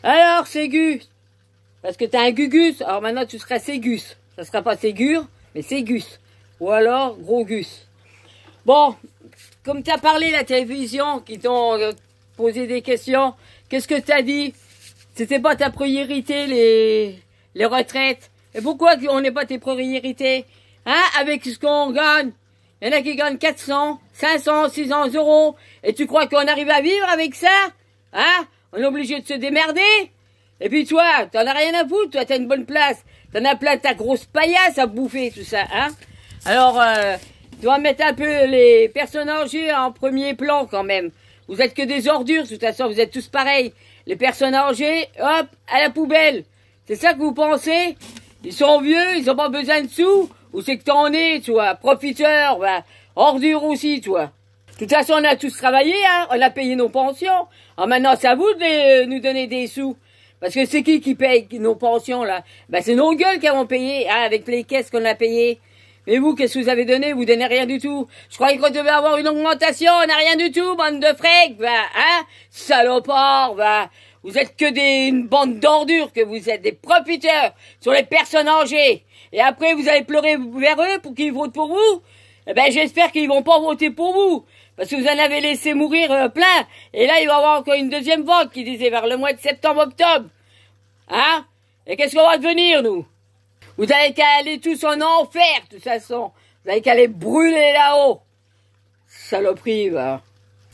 Alors, Ségus, parce que t'as un Gugus, alors maintenant tu seras Ségus. Ça sera pas Ségur, mais Ségus. Ou alors, Gros Gus. Bon, comme t'as parlé à la télévision, qui t'ont posé des questions, qu'est-ce que t'as dit? C'était pas ta priorité, les retraites. Et pourquoi on n'est pas tes priorités? Hein, avec ce qu'on gagne. Il y en a qui gagnent 400, 500, 600 euros. Et tu crois qu'on arrive à vivre avec ça? Hein? On est obligé de se démerder? Et puis toi, t'en as rien à foutre, toi t'as une bonne place. T'en as plein ta grosse paillasse à bouffer, tout ça, hein? Alors, tu vas mettre un peu les personnes âgées en premier plan quand même. Vous êtes que des ordures, de toute façon, vous êtes tous pareils. Les personnes âgées, hop, à la poubelle. C'est ça que vous pensez? Ils sont vieux, ils ont pas besoin de sous? Ou c'est que t'en es, toi? Profiteur, bah, ordure aussi, toi. De toute façon, on a tous travaillé, hein? On a payé nos pensions. Alors maintenant, c'est à vous de nous donner des sous. Parce que c'est qui paye nos pensions, là? Ben, c'est nos gueules qui avons payé, hein, avec les caisses qu'on a payées. Mais vous, qu'est-ce que vous avez donné? Vous donnez rien du tout. Je croyais qu'on devait avoir une augmentation, on n'a rien du tout, bande de freaks, va, hein? Salopard, va. Vous êtes que une bande d'ordures, que vous êtes des profiteurs sur les personnes âgées. Et après, vous allez pleurer vers eux pour qu'ils votent pour vous? Eh ben, j'espère qu'ils vont pas voter pour vous. Parce que vous en avez laissé mourir plein. Et là, il va y avoir encore une deuxième vague qui disait vers le mois de septembre-octobre. Hein? Et qu'est-ce qu'on va devenir, nous? Vous avez qu'à aller tous en enfer, de toute façon. Vous avez qu'à aller brûler là-haut. Saloperie, va.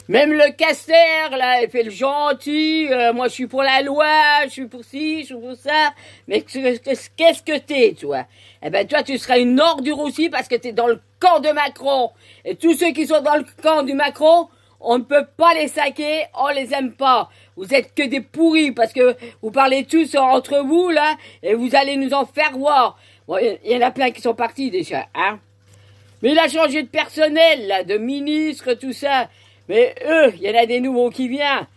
Même le Caster, là, il fait le gentil. Moi, je suis pour la loi, je suis pour ci, je suis pour ça. Mais qu'est-ce que t'es, toi? Eh ben, toi, tu seras une ordure aussi parce que t'es dans le camp de Macron. Et tous ceux qui sont dans le camp du Macron, on ne peut pas les saquer, on les aime pas. Vous êtes que des pourris parce que vous parlez tous entre vous, là, et vous allez nous en faire voir. Bon, il y en a plein qui sont partis déjà, hein. Mais il a changé de personnel, là, de ministre, tout ça. Mais eux, il y en a des nouveaux qui viennent.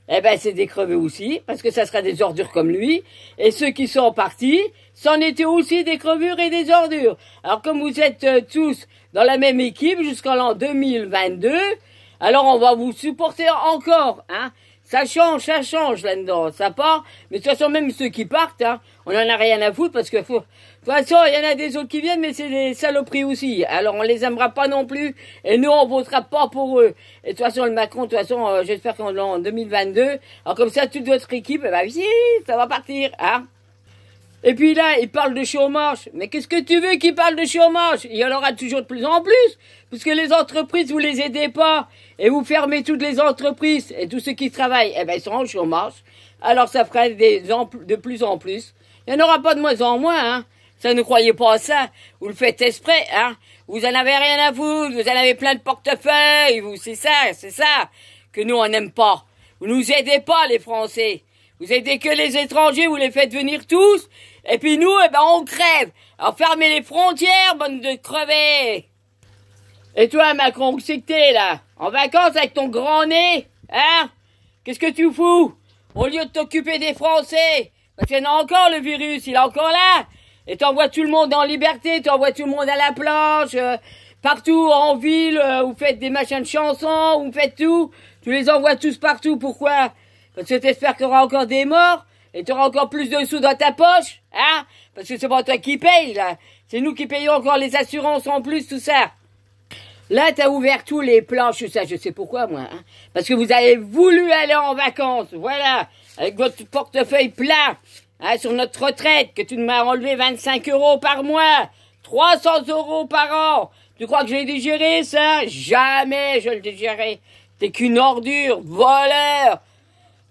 Eh ben, c'est des crevés aussi, parce que ça sera des ordures comme lui. Et ceux qui sont partis, c'en étaient aussi des crevures et des ordures. Alors, comme vous êtes tous dans la même équipe jusqu'en l'an 2022, alors on va vous supporter encore, hein. Ça change là-dedans, ça part. Mais de toute façon, même ceux qui partent, hein, on en a rien à foutre parce que, de toute façon, il y en a des autres qui viennent, mais c'est des saloperies aussi. Alors, on les aimera pas non plus, et nous, on votera pas pour eux. Et de toute façon, le Macron, de toute façon, j'espère qu'en 2022, alors comme ça, toute votre équipe, eh ben, oui, ça va partir, hein. Et puis là, il parle de chômage. Mais qu'est-ce que tu veux qu'il parle de chômage? Il y en aura toujours de plus en plus. Parce que les entreprises, vous les aidez pas. Et vous fermez toutes les entreprises. Et tous ceux qui travaillent, eh ben, ils seront au chômage. Alors ça fera de plus en plus. Il n'y en aura pas de moins en moins, hein. Ça, ne croyez pas à ça. Vous le faites exprès, hein. Vous en avez rien à foutre. Vous en avez plein de portefeuilles. C'est ça. Que nous, on n'aime pas. Vous nous aidez pas, les Français. Vous aidez que les étrangers, vous les faites venir tous, et puis nous, eh ben, on crève. Alors fermez les frontières, bande de crevés. Et toi, Macron, où c'est que t'es, là? En vacances avec ton grand nez? Hein? Qu'est-ce que tu fous? Au lieu de t'occuper des Français. Parce qu'il y en a encore, le virus, il est encore là. Et t'envoies tout le monde en liberté, t'envoies tout le monde à la planche, partout en ville, vous faites des machins de chansons, vous faites tout. Tu les envoies tous partout, pourquoi? Parce que t'espères qu'il y aura encore des morts, et tu auras encore plus de sous dans ta poche, hein? Parce que c'est pas toi qui paye, là. C'est nous qui payons encore les assurances en plus, tout ça. Là, t'as ouvert tous les planches, tout ça, je sais pourquoi, moi, hein? Parce que vous avez voulu aller en vacances, voilà, avec votre portefeuille plein, hein, sur notre retraite, que tu m'as enlevé 25 € par mois, 300 € par an. Tu crois que je l'ai digéré, ça? Jamais je le digérerai. T'es qu'une ordure, voleur,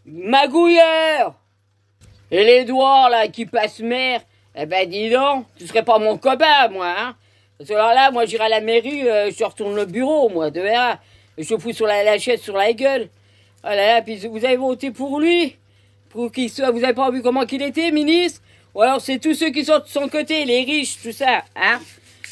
magouilleur. Et les doigts, là, qui passent mer, eh ben, dis donc, tu serais pas mon copain, moi, hein. Parce que alors là, moi, j'irai à la mairie, je retourne le bureau, moi, de verras. Et je fous sur la chaise sur la gueule. Voilà, puis vous avez voté pour lui. Pour qu'il soit, vous avez pas vu comment qu'il était, ministre? Ou alors c'est tous ceux qui sont de son côté, les riches, tout ça, hein.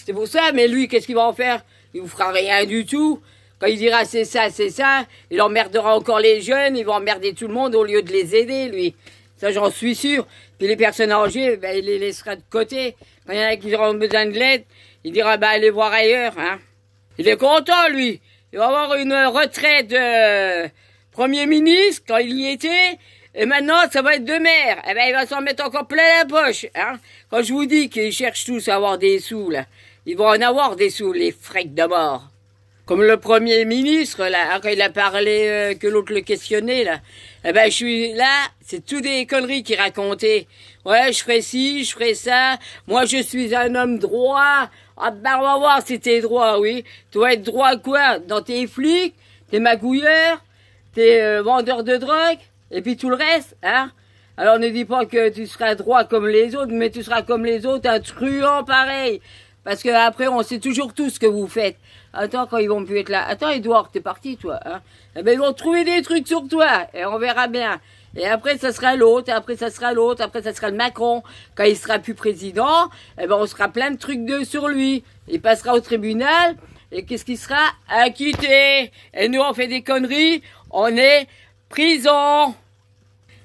C'est pour ça, mais lui, qu'est-ce qu'il va en faire? Il vous fera rien du tout. Quand il dira c'est ça, il emmerdera encore les jeunes, il va emmerder tout le monde au lieu de les aider, lui. Ça, j'en suis sûr. Puis les personnes âgées, ben, il les laissera de côté. Quand il y en a qui auront besoin de l'aide, il dira, ben, allez voir ailleurs, hein. Il est content, lui. Il va avoir une retraite de Premier ministre, quand il y était. Et maintenant, ça va être de mer. Eh ben, il va s'en mettre encore plein la poche, hein. Quand je vous dis qu'ils cherchent tous à avoir des sous, là, ils vont en avoir des sous, les freaks de mort. Comme le Premier ministre, là, quand il a parlé, que l'autre le questionnait, là. Eh ben, je suis là, c'est tout des conneries qu'il racontait. Ouais, je ferai ci, je ferai ça. Moi, je suis un homme droit. Ah, ben, on va voir si t'es droit, oui. Tu vas être droit quoi? Dans tes flics, tes magouilleurs, tes vendeurs de drogue, et puis tout le reste, hein? Alors, ne dis pas que tu seras droit comme les autres, mais tu seras comme les autres, un truand pareil. Parce que après, on sait toujours tout ce que vous faites. Attends, quand ils vont plus être là. Attends, Edouard, t'es parti, toi, hein? Eh ben, ils vont trouver des trucs sur toi, et on verra bien. Et après, ça sera l'autre, après, ça sera l'autre, après, ça sera le Macron. Quand il sera plus président, eh ben, on sera plein de trucs sur lui. Il passera au tribunal, et qu'est-ce qu'il sera? Acquitté. Et nous, on fait des conneries, on est prison.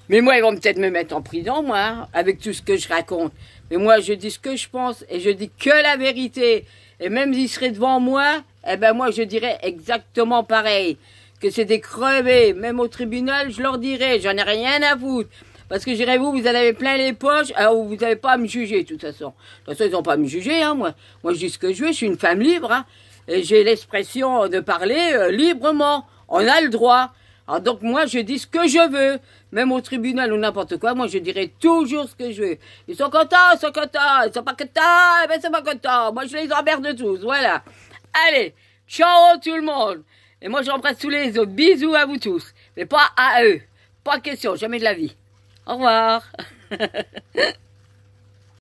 Mais moi, ils vont peut-être me mettre en prison, moi, hein, avec tout ce que je raconte. Mais moi, je dis ce que je pense, et je dis que la vérité. Et même s'ils seraient devant moi, eh ben moi, je dirais exactement pareil. Que c'est des crevés. Même au tribunal, je leur dirais, j'en ai rien à foutre. Parce que je dirais, vous en avez plein les poches, alors vous n'avez pas à me juger, de toute façon. De toute façon, ils n'ont pas à me juger, hein, moi. Moi, je dis ce que je veux, je suis une femme libre, hein. Et j'ai l'expression de parler librement. On a le droit. Alors donc, moi, je dis ce que je veux. Même au tribunal ou n'importe quoi, moi, je dirais toujours ce que je veux. Ils sont contents, ils sont contents. Ils sont pas contents, ben, ils sont pas contents. Moi, je les emmerde tous, voilà. Allez, ciao tout le monde. Et moi, j'embrasse tous les autres. Bisous à vous tous. Mais pas à eux. Pas de question, jamais de la vie. Au revoir.